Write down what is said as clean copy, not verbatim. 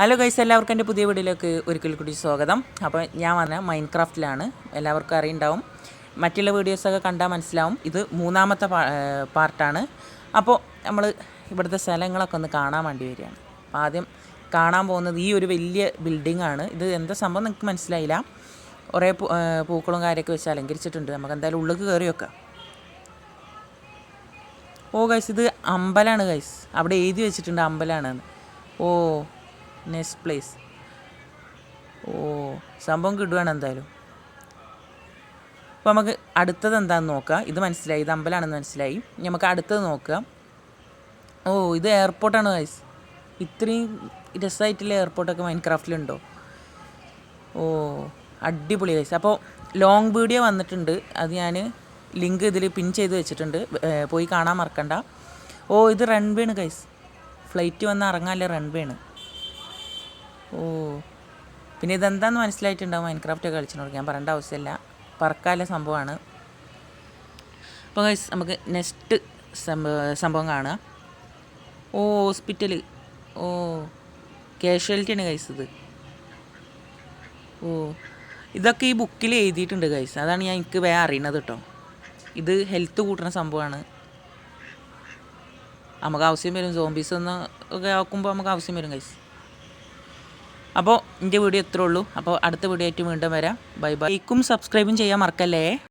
Hello guys, എല്ലാവർക്കും എൻ്റെ പുതിയ വീഡിയോയിലേക്ക് ഒരിക്കൽ കൂടി സ്വാഗതം. അപ്പോൾ ഞാൻ പറഞ്ഞ മൈൻക്രാഫ്റ്റിലാണ്. എല്ലാവർക്കും അറിയുണ്ടാവും, മറ്റുള്ള വീഡിയോസൊക്കെ കണ്ടാൽ മനസ്സിലാവും. ഇത് മൂന്നാമത്തെ പാർട്ടാണ്. അപ്പോൾ നമ്മൾ ഇവിടുത്തെ സ്ഥലങ്ങളൊക്കെ ഒന്ന് കാണാൻ വേണ്ടി വരികയാണ്. അപ്പോൾ ആദ്യം കാണാൻ പോകുന്നത് ഈ ഒരു വലിയ ബിൽഡിംഗ് ആണ്. ഇത് എന്താ സംഭവം നിങ്ങൾക്ക് മനസ്സിലായില്ല. കുറേ പൂക്കളും കാര്യമൊക്കെ വെച്ച് അലങ്കരിച്ചിട്ടുണ്ട്. നമുക്ക് എന്തായാലും ഉള്ളിൽ കയറി വെക്കാം. ഓ ഗൈസ്, ഇത് അമ്പലമാണ് ഗൈസ്. അവിടെ എഴുതി വെച്ചിട്ടുണ്ട് അമ്പലമാണെന്ന്. ഓ, നെക്സ്റ്റ് പ്ലേസ്. ഓ, സംഭവം കിട്ടുവാണ് എന്തായാലും. അപ്പോൾ നമുക്ക് അടുത്തത് എന്താണെന്ന് നോക്കാം. ഇത് മനസ്സിലായി, ഇത് അമ്പലമാണെന്ന് മനസ്സിലായി. നമുക്ക് അടുത്തത് നോക്കാം. ഓ, ഇത് എയർപോർട്ടാണ് ഗൈസ്. ഇത്രയും രസമായിട്ടുള്ള എയർപോർട്ടൊക്കെ മൈൻക്രാഫ്റ്റിലുണ്ടോ? ഓ, അടിപൊളി ഗൈസ്. അപ്പോൾ ലോങ് വീഡിയോ വന്നിട്ടുണ്ട്, അത് ഞാൻ ലിങ്ക് ഇതിൽ പിൻ ചെയ്ത് വെച്ചിട്ടുണ്ട്, പോയി കാണാൻ മറക്കണ്ട. ഓ, ഇത് റൺവേ ആണ് ഗൈസ്. ഫ്ലൈറ്റ് വന്ന് ഇറങ്ങാനുള്ള റൺവേ ആണ്. ഓ, പിന്നെ ഇതെന്താണെന്ന് മനസ്സിലായിട്ടുണ്ടാവും. മൈൻക്രാഫ്റ്റ് കളിച്ചിട്ടുണ്ട്, ഞാൻ പറയേണ്ട ആവശ്യമില്ല. പറക്കാനുള്ള സംഭവമാണ്. അപ്പോൾ ഗൈസ്, നമുക്ക് നെക്സ്റ്റ് സംഭവം കാണുക. ഓ, ഹോസ്പിറ്റൽ. ഓ, കാഷ്വാലിറ്റിയാണ് ഗൈസ് ഇത്. ഓ, ഇതൊക്കെ ഈ ബുക്കിൽ എഴുതിയിട്ടുണ്ട് ഗൈസ്. അതാണ് എനിക്ക് വേറെ അറിയണത് കേട്ടോ. ഇത് ഹെൽത്ത് കൂട്ടുന്ന സംഭവമാണ്. നമുക്ക് ആവശ്യം വരും. സോംബീസ് ഒക്കെ ആക്കുമ്പോൾ നമുക്ക് ആവശ്യം വരും ഗൈസ്. അപ്പോൾ എൻ്റെ വീഡിയോ ഇത്രേ ഉള്ളൂ. അപ്പോൾ അടുത്ത വീഡിയോ ആയിട്ട് വീണ്ടും വരാം. Bye bye. ലൈക്കും സബ്സ്ക്രൈബും ചെയ്യാൻ മറക്കല്ലേ.